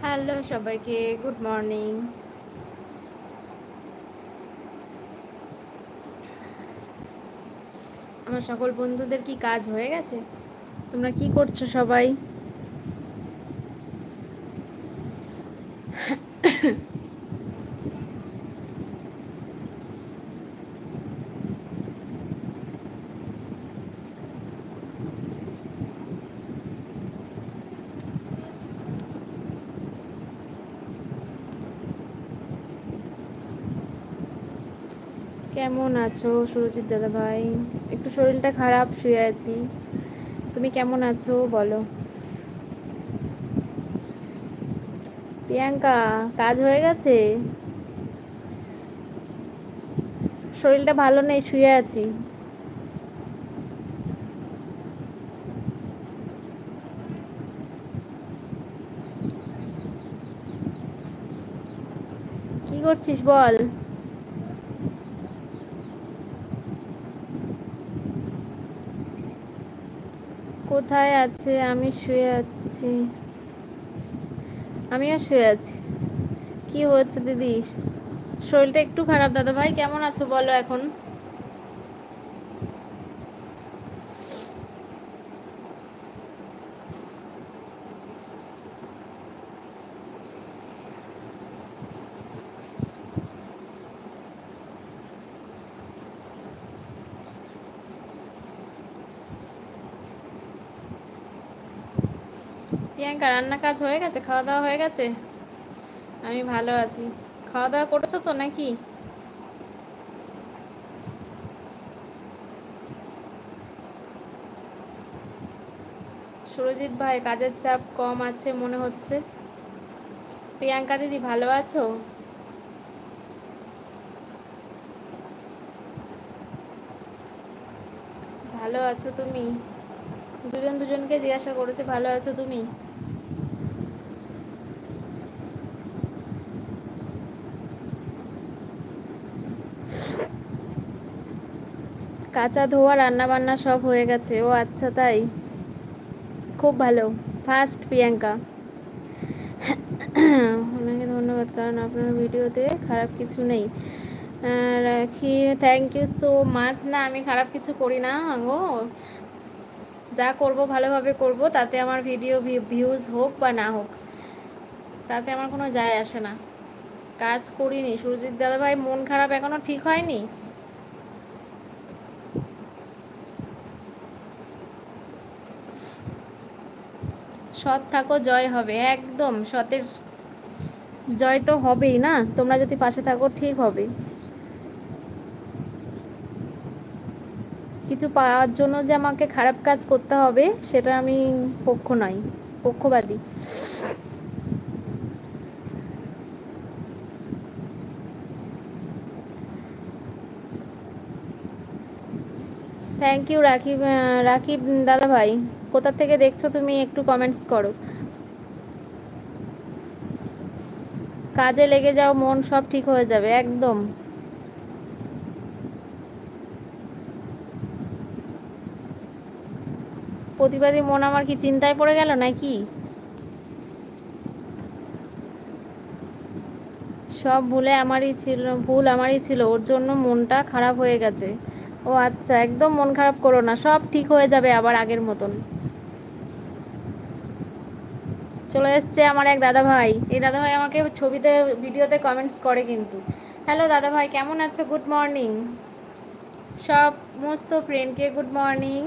Hello সবাইকে, good morning. আমার সকল বন্ধুদের কি কাজ হয়ে গেছে? তোমরা কি করছো সবাই? কেমন আছো সুরজিৎ দাদা ভাই? একটু শরীরটা খারাপ, শুয়ে আছি। তুমি কেমন আছো বলো। প্রিয়াঙ্কা, কাজ হয়ে গেছে? শরীরটা ভালো নেই, শুয়ে আছি। কি করছিস বল। কোথায় আছে? আমি শুয়ে আছি। আমিও শুয়ে আছি। কি হয়েছে দিদি? শরীরটা একটু খারাপ। দাদা ভাই কেমন আছো বলো এখন। প্রিয়াঙ্কা, রান্না কাজ হয়ে গেছে? খাওয়া দাওয়া হয়ে গেছে? আমি ভালো আছি। খাওয়া দাওয়া করেছো তো নাকি? সুরজিৎ ভাই, কাজের চাপ কম আছে মনে হচ্ছে। প্রিয়াঙ্কা দিদি, ভালো আছো? ভালো আছো তুমি? দুজন দুজনকে জিজ্ঞাসা করেছে ভালো আছো তুমি। কাঁচা ধোয়া রান্না বান্না সব হয়ে গেছে। ও আচ্ছা, তাই? খুব ভালো। ফার্স্ট প্রিয়াঙ্কা। আপনাকে ধন্যবাদ, কারণ আপনার ভিডিওতে খারাপ কিছু নেই। রাখি, থ্যাংক ইউ সো মাচ। না, আমি খারাপ কিছু করি না গো। যা করব ভালোভাবে করব, তাতে আমার ভিডিও ভিউজ হোক বা না হোক, তাতে আমার কোনো যায় আসে না। কাজ করিনি সুরজিৎ দাদা ভাই, মন খারাপ এখনো ঠিক হয়নি। সৎ থাকো, জয় হবে। একদম সতের জয় তো হবেই না, তোমরা যদি পাশে থাকো ঠিক হবে। কিছু পাওয়ার জন্য যে আমাকে খারাপ কাজ করতে হবে, সেটা আমি পক্ষ নই, পক্ষবাদী। Thank you Rakib. রাকিব দাদা ভাই, কোথা থেকে দেখছো তুমি একটু কমেন্টস করো। কাজে লেগে যাও, মন সব ঠিক হয়ে যাবে একদম। প্রতিবাদী মন আমার কি চিন্তায় পড়ে গেল নাকি? সব ভুল আমারই ছিল, ওর জন্য মনটা খারাপ হয়ে গেছে। ও আচ্ছা, একদম মন খারাপ করো না, সব ঠিক হয়ে যাবে আবার আগের মতন। চলে এসছে আমার এক দাদা ভাই। এই দাদা ভাই আমাকে ছবিতে, ভিডিওতে কমেন্টস করে কিন্তু। হ্যালো দাদা ভাই, কেমন আছো? Good morning. সমস্ত ফ্রেন্ডকে গুড মর্নিং।